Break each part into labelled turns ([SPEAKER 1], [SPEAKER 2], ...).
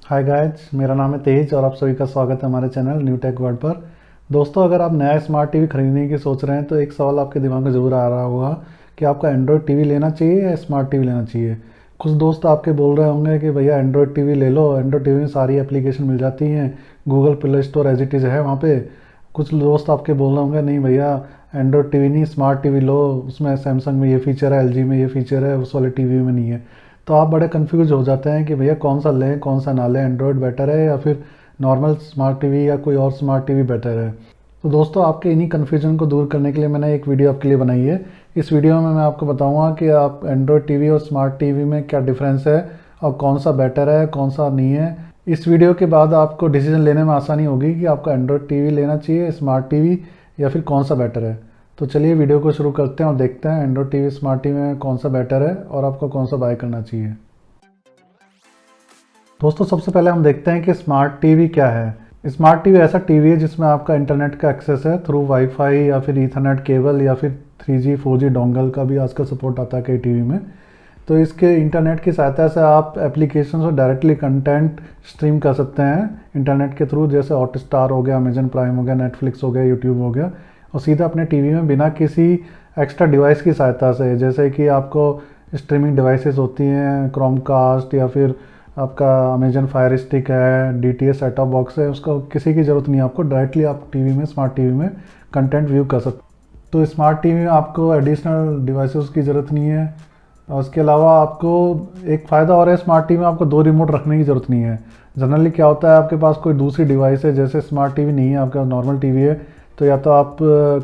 [SPEAKER 1] Hi guys, मेरा नाम है तेज और आप सभी का स्वागत है हमारे चैनल न्यू टेक वर्ल्ड पर। दोस्तों, अगर आप नया स्मार्ट टीवी खरीदने की सोच रहे हैं तो एक सवाल आपके दिमाग में ज़रूर आ रहा होगा कि आपका एंड्रॉयड टीवी लेना चाहिए या स्मार्ट टीवी लेना चाहिए। कुछ दोस्त आपके बोल रहे होंगे कि भैया एंड्रॉयड टीवी ले लो, एंड्रॉयड टीवी में सारी एप्लीकेशन मिल जाती हैं, Google Play Store as it is है वहाँ पे। कुछ दोस्त आपके बोल रहे होंगे नहीं भैया, एंड्रॉयड टीवी नहीं स्मार्ट टीवी लो, उसमें सैमसंग में ये फ़ीचर है, एलजी में ये फ़ीचर है, उस वाले टीवी में नहीं है। तो आप बड़े कंफ्यूज हो जाते हैं कि भैया कौन सा लें कौन सा ना लें, एंड्रॉयड बेटर है या फिर नॉर्मल स्मार्ट टीवी या कोई और स्मार्ट टीवी बेटर है। तो दोस्तों, आपके इन्हीं कन्फ्यूजन को दूर करने के लिए मैंने एक वीडियो आपके लिए बनाई है। इस वीडियो में मैं आपको बताऊंगा कि आप एंड्रॉयड टीवी और स्मार्ट टीवी में क्या डिफरेंस है और कौन सा बेटर है कौन सा नहीं है। इस वीडियो के बाद आपको डिसीजन लेने में आसानी होगी कि आपको एंड्रॉयड टीवी लेना चाहिए, स्मार्ट टीवी, या फिर कौन सा बेटर है। तो चलिए वीडियो को शुरू करते हैं और देखते हैं एंड्रॉयड टीवी स्मार्ट टीवी में कौन सा बेटर है और आपको कौन सा बाय करना चाहिए। दोस्तों, सबसे पहले हम देखते हैं कि स्मार्ट टीवी क्या है। स्मार्ट टीवी ऐसा टीवी है जिसमें आपका इंटरनेट का एक्सेस है थ्रू वाईफाई या फिर ईथरनेट केबल या फिर 3G 4G डोंगल का भी आजकल सपोर्ट आता है कई टीवी में। तो इसके इंटरनेट की सहायता से आप एप्लीकेशन से डायरेक्टली कंटेंट स्ट्रीम कर सकते हैं इंटरनेट के थ्रू, जैसे हॉटस्टार हो गया, अमेजन प्राइम हो गया, नेटफ्लिक्स हो गया, यूट्यूब हो गया, और सीधा अपने टीवी में बिना किसी एक्स्ट्रा डिवाइस की सहायता से। जैसे कि आपको स्ट्रीमिंग डिवाइसेस होती हैं, क्रोमकास्ट या फिर आपका अमेजन फायर स्टिक है, DTS सेट टॉप बॉक्स है, उसका किसी की ज़रूरत नहीं है आपको, डायरेक्टली आप टीवी में स्मार्ट टीवी में कंटेंट व्यू कर सकते। तो स्मार्ट टीवी में आपको एडिशनल डिवाइसेस की ज़रूरत नहीं है। और उसके अलावा आपको एक फ़ायदा और है, स्मार्ट टीवी में आपको 2 रिमोट रखने की ज़रूरत नहीं है। जनरली क्या होता है, आपके पास कोई दूसरी डिवाइस है, जैसे स्मार्ट टीवी नहीं है, आपका नॉर्मल टीवी है, तो या तो आप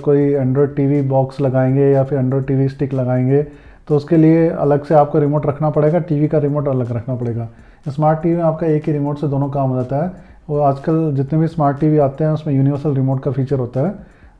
[SPEAKER 1] कोई एंड्रॉयड टीवी बॉक्स लगाएंगे या फिर एंड्रॉयड टीवी स्टिक लगाएंगे, तो उसके लिए अलग से आपको रिमोट रखना पड़ेगा, टीवी का रिमोट अलग रखना पड़ेगा। स्मार्ट टीवी में आपका एक ही रिमोट से दोनों काम हो जाता है। और आजकल जितने भी स्मार्ट टीवी आते हैं उसमें यूनिवर्सल रिमोट का फीचर होता है,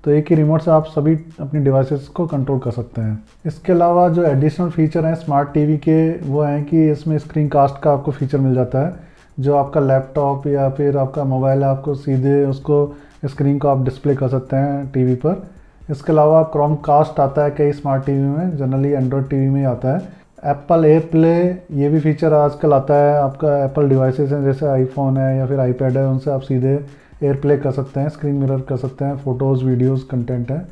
[SPEAKER 1] तो एक ही रिमोट से आप सभी अपनी डिवाइसेस को कंट्रोल कर सकते हैं। इसके अलावा जो एडिशनल फीचर हैं स्मार्ट टीवी के, वो हैं कि इसमें स्क्रीन कास्ट का आपको फीचर मिल जाता है। जो आपका लैपटॉप या फिर आपका मोबाइल है, आपको सीधे उसको स्क्रीन को आप डिस्प्ले कर सकते हैं टीवी पर। इसके अलावा क्रोम कास्ट आता है कई स्मार्ट टीवी में, जनरली एंड्रॉयड टीवी में ही आता है। एप्पल एयर प्ले, ये भी फीचर आजकल आता है। आपका एप्पल डिवाइसेस हैं जैसे आईफोन है या फिर आईपैड है, उनसे आप सीधे एयर प्ले कर सकते हैं, स्क्रीन मिरर कर सकते हैं, फ़ोटोज़ वीडियोज़ कंटेंट है।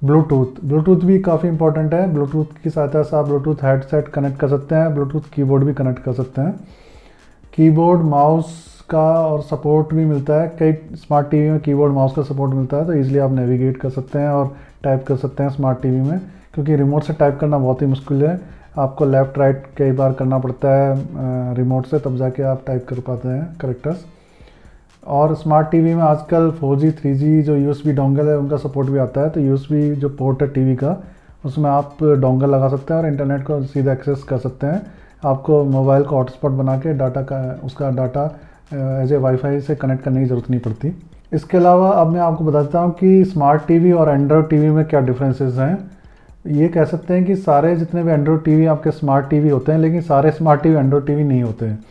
[SPEAKER 1] ब्लूटूथ भी काफ़ी इंपॉर्टेंट है। ब्लूटूथ की सहायता से आप ब्लूटूथ हेडसेट कनेक्ट कर सकते हैं, ब्लूटूथ कीबोर्ड भी कनेक्ट कर सकते हैं। कीबोर्ड माउस का और सपोर्ट भी मिलता है, कई स्मार्ट टीवी में कीबोर्ड माउस का सपोर्ट मिलता है, तो ईजिली आप नेविगेट कर सकते हैं और टाइप कर सकते हैं स्मार्ट टीवी में, क्योंकि रिमोट से टाइप करना बहुत ही मुश्किल है। आपको लेफ़्ट राइट कई बार करना पड़ता है रिमोट से, तब जाके आप टाइप कर पाते हैं करेक्टर्स। और स्मार्ट टीवी में आजकल 4G 3G जो USB डोंगल है उनका सपोर्ट भी आता है। तो USB जो पोर्ट है टीवी का, उसमें आप डोंगल लगा सकते हैं और इंटरनेट को सीधा एक्सेस कर सकते हैं। आपको मोबाइल को हॉटस्पॉट बना के उसका डाटा एज ए वाईफाई से कनेक्ट करने की ज़रूरत नहीं पड़ती। इसके अलावा अब मैं आपको बताता हूँ कि स्मार्ट टीवी और एंड्रॉयड टीवी में क्या डिफरेंसेस हैं। ये कह सकते हैं कि सारे जितने भी एंड्रॉयड टीवी आपके स्मार्ट टीवी होते हैं, लेकिन सारे स्मार्ट टीवी एंड्रॉयड टीवी नहीं होते हैं।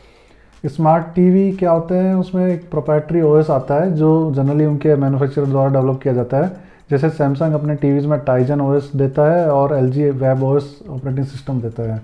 [SPEAKER 1] स्मार्ट टीवी क्या होते हैं, उसमें एक प्रोप्राइटरी OS आता है जो जनरली उनके मैन्युफैक्चरर द्वारा डेवलप किया जाता है। जैसे सैमसंग अपने टीवीज़ में टाइजन OS देता है और LG web OS operating system देता है।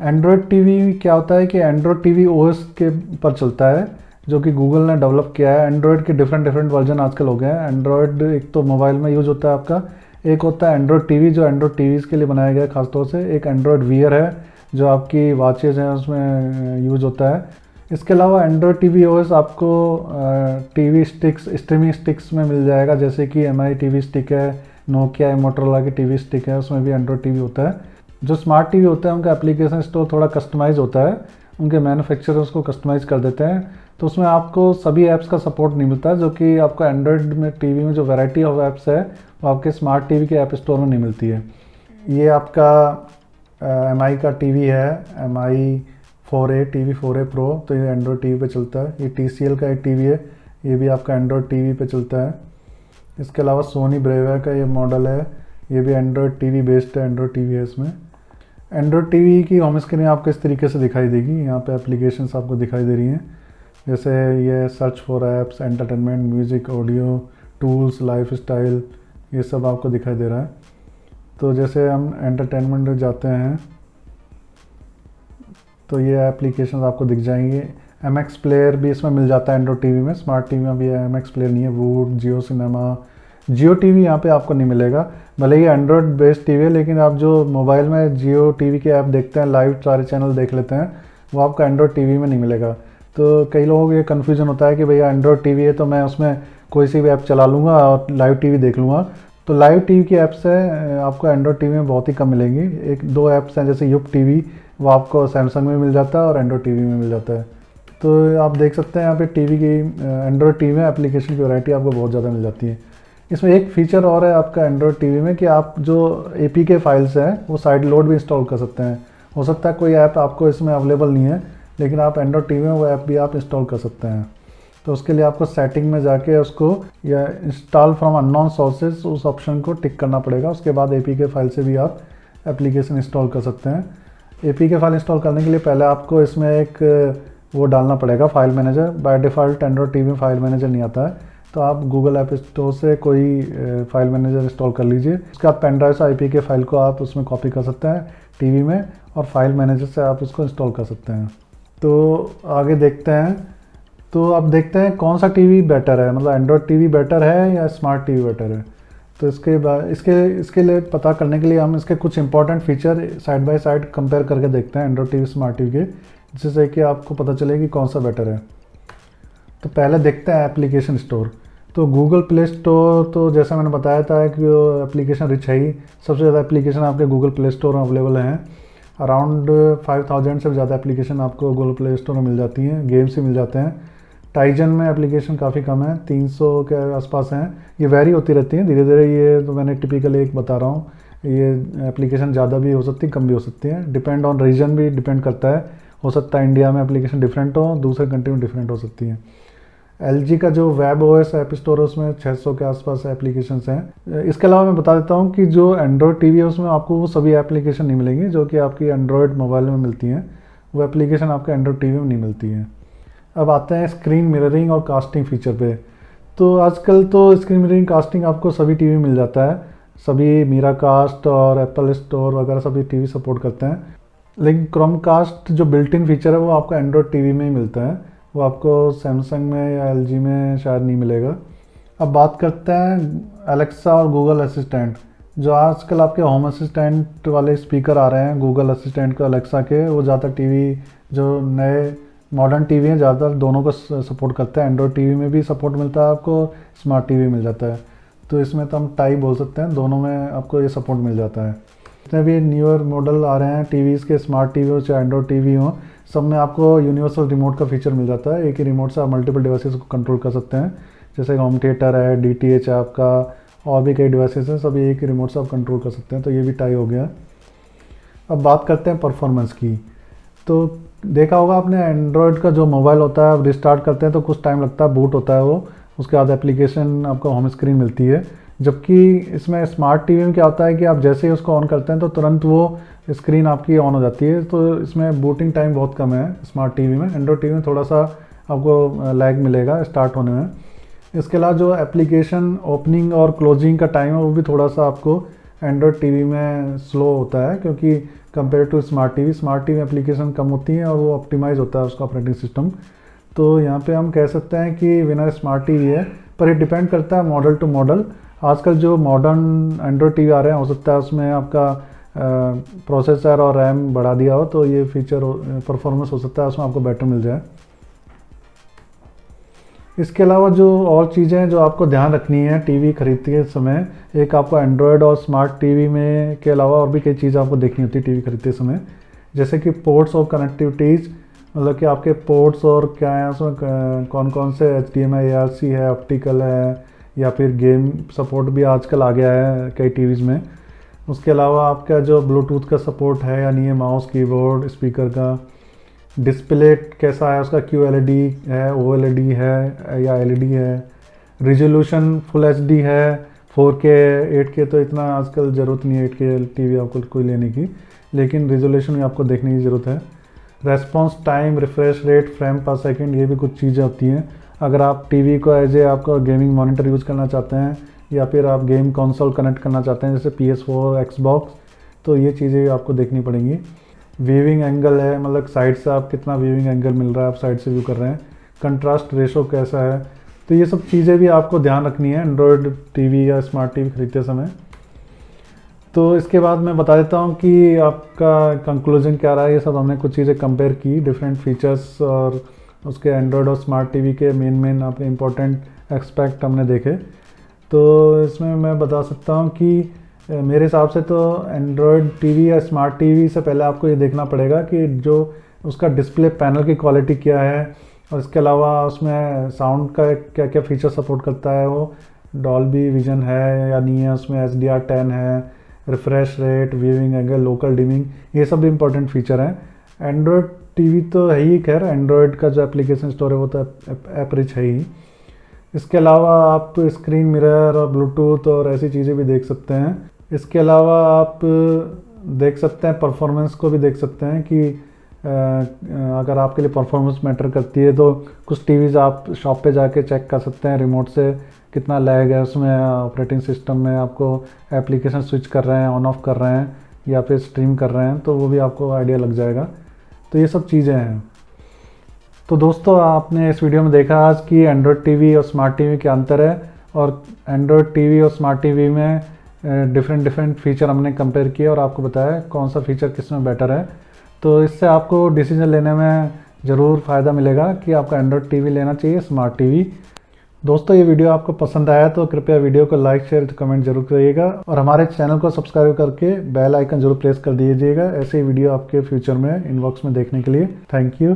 [SPEAKER 1] एंड्रॉयड टीवी क्या होता है कि एंड्रॉयड टीवी OS के पर चलता है, जो कि गूगल ने डेवलप किया है। एंड्रॉयड के डिफरेंट वर्जन आजकल हो गए हैं। एंड्रॉयड एक तो मोबाइल में यूज़ होता है आपका, एक होता है एंड्रॉयड टीवी जो एंड्रॉयड टीवीज़ के लिए बनाया गया है खासतौर से, एक एंड्रॉयड वियर है जो आपकी वॉचेज़ हैं उसमें यूज़ होता है। इसके अलावा एंड्रॉयड टीवी OS आपको टीवी स्टिक्स, स्ट्रीमिंग स्टिक्स में मिल जाएगा, जैसे कि MI टीवी स्टिक है, नोकिया मोटरोला की टीवी स्टिक है, उसमें भी एंड्रॉयड टीवी होता है। जो स्मार्ट टीवी होता है उनका एप्लीकेशन स्टोर थोड़ा कस्टमाइज़ होता है, उनके मैन्युफैक्चरर उसको कस्टमाइज़ कर देते हैं, तो उसमें आपको सभी ऐप्स का सपोर्ट नहीं मिलता, जो कि आपको एंड्रॉयड में टीवी में जो वैरायटी ऑफ ऐप्स है वो आपके स्मार्ट टीवी के ऐप स्टोर में नहीं मिलती है। ये आपका MI का टीवी है, MI 4A TV 4A pro, तो ये एंड्रॉयड टीवी पे चलता है। ये TCL का एक टीवी है, ये भी आपका एंड्रॉयड टीवी पे चलता है। इसके अलावा सोनी ब्रेविया का ये मॉडल है, ये भी एंड्रॉयड टीवी बेस्ड है, एंड्रॉयड टीवी है इसमें। एंड्रॉयड टीवी की होम स्क्रीन आपको इस तरीके से दिखाई देगी, यहाँ पे एप्लीकेशंस आपको दिखाई दे रही हैं, जैसे ये search for apps, entertainment, music, audio, tools, life style, ये सब आपको दिखाई दे रहा है। तो जैसे हम एंटरटेनमेंट जाते हैं तो ये एप्लीकेशन आपको दिख जाएंगे। MX प्लेयर भी इसमें मिल जाता है एंड्रॉयड टीवी में। स्मार्ट टीवी में भी MX प्लेयर नहीं है। वूट, जियो सिनेमा, जियो टीवी यहाँ पे आपको नहीं मिलेगा। भले ही एंड्रॉयड बेस्ड टीवी है, लेकिन आप जो मोबाइल में जियो टीवी के ऐप देखते हैं, लाइव सारे चैनल देख लेते हैं, वो आपका एंड्रॉयड टीवी में नहीं मिलेगा। तो कई लोगों को ये कन्फ्यूजन होता है कि भैया एंड्रॉयड टीवी है तो मैं उसमें कोई सी भी ऐप चला लूँगा और लाइव टीवी देख लूँगा। तो लाइव टीवी की ऐप्स है आपको एंड्रॉयड टीवी में बहुत ही कम मिलेंगी। एक दो ऐप्स हैं जैसे युग टीवी, वो आपको सैमसंग में मिल जाता है और एंड्रॉयड टीवी में मिल जाता है। तो आप देख सकते हैं यहाँ पे टीवी की एंड्रॉयड टीवी में एप्लीकेशन की वैरायटी आपको बहुत ज़्यादा मिल जाती है। इसमें एक फीचर और है आपका एंड्रॉयड टीवी में कि आप जो APK फाइल्स हैं वो साइड लोड भी इंस्टॉल कर सकते हैं। हो सकता है कोई ऐप आपको इसमें अवेलेबल नहीं है, लेकिन आप एंड्रॉयड टीवी में वो ऐप भी आप इंस्टॉल कर सकते हैं। तो उसके लिए आपको सेटिंग में जाके उसको या इंस्टॉल फ्रॉम अननोन सोर्सेज उस ऑप्शन को टिक करना पड़ेगा। उसके बाद APK फाइल से भी आप एप्लीकेशन इंस्टॉल कर सकते हैं। APK फाइल इंस्टॉल करने के लिए पहले आपको इसमें एक वो डालना पड़ेगा, file manager. By default Android TV में फाइल मैनेजर नहीं आता है, तो आप गूगल ऐप स्टोर से कोई फाइल मैनेजर इंस्टॉल कर लीजिए। उसके बाद पेन ड्राइव से APK फाइल को आप उसमें कॉपी कर सकते हैं टीवी में, और फाइल मैनेजर से आप उसको इंस्टॉल कर सकते हैं। तो आगे देखते हैं। तो अब देखते हैं कौन सा टीवी बेटर है, मतलब एंड्रॉयड टीवी बेटर है या स्मार्ट टीवी बेटर है। तो इसके बाद इसके लिए पता करने के लिए हम इसके कुछ important feature side by side compare करके देखते हैं एंड्रॉयड टीवी स्मार्ट टीवी के, जिससे कि आपको पता चले कि कौन सा बेटर है। तो पहले देखते हैं एप्लीकेशन स्टोर। तो गूगल प्ले स्टोर, तो जैसा मैंने बताया था कि वो एप्लीकेशन रिच है ही। सबसे ज़्यादा एप्लीकेशन आपके गूगल प्ले स्टोर में अवेलेबल हैं। अराउंड 5000 से ज़्यादा एप्लीकेशन आपको गूगल प्ले स्टोर में मिल जाती हैं। गेम्स भी मिल जाते हैं। टाइजन में एप्लीकेशन काफ़ी कम है, 300 के आसपास हैं। ये वेरी होती रहती हैं धीरे धीरे। ये तो मैंने टिपिकल एक बता रहा हूँ। ये एप्लीकेशन ज़्यादा भी हो सकती है, कम भी हो सकती है। डिपेंड ऑन रीजन भी डिपेंड करता है। हो सकता है इंडिया में एप्लीकेशन डिफरेंट हो, दूसरे कंट्री में डिफरेंट हो सकती है। LG का जो वेब OS ऐप स्टोर है उसमें 600 के आसपास एप्लीकेशंस हैं। इसके अलावा मैं बता देता हूँ कि जो एंड्रॉयड टीवी है उसमें आपको वो सभी एप्लीकेशन नहीं मिलेंगी जो कि आपकी एंड्रॉयड मोबाइल में मिलती हैं। वो एप्लीकेशन आपके एंड्रॉयड टीवी में नहीं मिलती हैं। अब आते हैं स्क्रीन मिररिंग और कास्टिंग फीचर पे। तो आजकल तो स्क्रीन मिररिंग कास्टिंग आपको सभी टीवी में मिल जाता है। सभी मीराकास्ट और एप्पल स्टोर वगैरह सभी टीवी सपोर्ट करते हैं। लेकिन क्रोमकास्ट जो बिल्ट इन फीचर है वो आपको एंड्रॉयड टीवी में ही मिलता है। वो आपको सैमसंग में या LG में शायद नहीं मिलेगा। अब बात करते हैं अलेक्सा और गूगल असिस्टेंट। जो आजकल आपके होम असिस्टेंट वाले स्पीकर आ रहे हैं गूगल असिस्टेंट के, अलेक्सा के, वो ज़्यादातर टीवी जो नए मॉडर्न टीवी हैं ज़्यादातर दोनों को सपोर्ट करते हैं। एंड्रॉयड टीवी में भी सपोर्ट मिलता है आपको, स्मार्ट टीवी मिल जाता है। तो इसमें तो हम टाई बोल सकते हैं, दोनों में आपको ये सपोर्ट मिल जाता है। जितने भी न्यूअर मॉडल आ रहे हैं टीवीज़ के, स्मार्ट टीवी हो चाहे एंड्रॉयड टीवी हो, सब में आपको यूनिवर्सल रिमोट का फीचर मिल जाता है। एक ही रिमोट से आप मल्टीपल डिवाइसेस को कंट्रोल कर सकते हैं। जैसे होम थिएटर है, DTH है आपका, और भी कई डिवाइसेस हैं, सभी एक ही रिमोट से आप कंट्रोल कर सकते हैं। तो ये भी टाई हो गया। अब बात करते हैं परफॉर्मेंस की। तो देखा होगा आपने एंड्रॉयड का जो मोबाइल होता है, आप रिस्टार्ट करते हैं तो कुछ टाइम लगता है, बूट होता है वो, उसके बाद एप्लीकेशन आपको होम स्क्रीन मिलती है। जबकि इसमें स्मार्ट टीवी में क्या होता है कि आप जैसे ही उसको ऑन करते हैं तो तुरंत वो स्क्रीन आपकी ऑन हो जाती है। तो इसमें बूटिंग टाइम बहुत कम है स्मार्ट टीवी में। एंड्रॉयड टीवी में थोड़ा सा आपको लैग मिलेगा स्टार्ट होने में। इसके अलावा जो एप्लीकेशन ओपनिंग और क्लोजिंग का टाइम है वो भी थोड़ा सा आपको एंड्रॉयड टीवी में स्लो होता है, क्योंकि compare to smart TV application कम होती हैं और वो ऑप्टिमाइज़ होता है उसका ऑपरेटिंग सिस्टम। तो यहाँ पे हम कह सकते हैं कि विनर स्मार्ट टीवी है, पर ये डिपेंड करता है मॉडल टू मॉडल। आजकल जो मॉडर्न एंड्रॉयड टीवी आ रहे हैं हो सकता है उसमें आपका प्रोसेसर और रैम बढ़ा दिया हो, तो ये फीचर परफॉर्मेंस हो सकता है उसमें आपको बेटर मिल जाए। इसके अलावा जो और चीज़ें हैं जो आपको ध्यान रखनी है टीवी खरीदते समय, एक आपको एंड्रॉयड और स्मार्ट टीवी में के अलावा और भी कई चीज़ें आपको देखनी होती है टीवी खरीदते समय। जैसे कि पोर्ट्स और कनेक्टिविटीज़, मतलब कि आपके पोर्ट्स और क्या है उसमें, कौन कौन से HDMI ARC है, ऑप्टिकल है, या फिर गेम सपोर्ट भी आजकल आ गया है कई टीवीज़ में। उसके अलावा आपका जो ब्लूटूथ का सपोर्ट है या नहीं है, माउस, कीबोर्ड, स्पीकर का, डिस्प्ले कैसा है उसका, QLED है, OLED है या LED है, रिजोल्यूशन फुल HD है, 4K 8K तो इतना आजकल ज़रूरत नहीं है 8K टीवी आपको कोई लेने की, लेकिन रिजोल्यूशन भी आपको देखने की ज़रूरत है। Response time, refresh rate, frame पर सेकंड, ये भी कुछ चीज़ें होती हैं। अगर आप टीवी को एज ए आपका गेमिंग मॉनिटर यूज़ करना चाहते हैं या फिर आप गेम कंसोल कनेक्ट करना चाहते हैं जैसे PS4, Xbox, तो ये चीज़ें आपको देखनी पड़ेंगी। व्यूइंग एंगल है, मतलब साइड से आप कितना व्यूइंग एंगल मिल रहा है, आप साइड से व्यू कर रहे हैं, कंट्रास्ट रेशो कैसा है। तो ये सब चीज़ें भी आपको ध्यान रखनी है एंड्रॉयड टीवी या स्मार्ट टीवी खरीदते समय। तो इसके बाद मैं बता देता हूँ कि आपका कंक्लूजन क्या रहा है। ये सब हमने कुछ चीज़ें कंपेयर की, डिफरेंट फीचर्स और उसके एंड्रॉयड और स्मार्ट टीवी के मेन अपने इम्पोर्टेंट एस्पेक्ट हमने देखे। तो इसमें मैं बता सकता हूँ कि मेरे हिसाब से तो एंड्रॉयड टीवी या स्मार्ट टीवी से पहले आपको ये देखना पड़ेगा कि जो उसका डिस्प्ले पैनल की क्वालिटी क्या है, और इसके अलावा उसमें साउंड का क्या क्या फीचर सपोर्ट करता है, वो डॉल्बी विजन है या नहीं है, उसमें HDR10 है, refresh rate, viewing angle, local dimming, ये सब भी इम्पोर्टेंट फीचर हैं। एंड्रॉयड टीवी तो है ही, खैर एंड्रॉयड का जो एप्लीकेशन स्टोर है वो तो ऐप रिच है ही। इसके अलावा आप स्क्रीन मिरर और ब्लूटूथ और ऐसी चीज़ें भी देख सकते हैं। इसके अलावा आप देख सकते हैं परफॉर्मेंस को भी देख सकते हैं कि अगर आपके लिए परफॉर्मेंस मैटर करती है तो कुछ टीवीज़ आप शॉप पे जाके चेक कर सकते हैं रिमोट से कितना लैग है उसमें, ऑपरेटिंग सिस्टम में आपको एप्लीकेशन स्विच कर रहे हैं, ऑन ऑफ कर रहे हैं या फिर स्ट्रीम कर रहे हैं, तो वो भी आपको आइडिया लग जाएगा। तो ये सब चीज़ें हैं। तो दोस्तों आपने इस वीडियो में देखा आज कि एंड्रॉयड टीवी और स्मार्ट टीवी क्या अंतर है, और एंड्रॉयड टीवी और स्मार्ट टीवी में डिफरेंट फीचर हमने कंपेयर किए और आपको बताया कौन सा फीचर किस में बेटर है। तो इससे आपको डिसीजन लेने में ज़रूर फ़ायदा मिलेगा कि आपको एंड्रॉयड टीवी लेना चाहिए, स्मार्ट टीवी। दोस्तों ये वीडियो आपको पसंद आया तो कृपया वीडियो को लाइक शेयर कमेंट जरूर करिएगा, और हमारे चैनल को सब्सक्राइब करके बेल आइकन जरूर प्रेस कर दीजिएगा ऐसे ही वीडियो आपके फ्यूचर में इनबॉक्स में देखने के लिए। Thank you.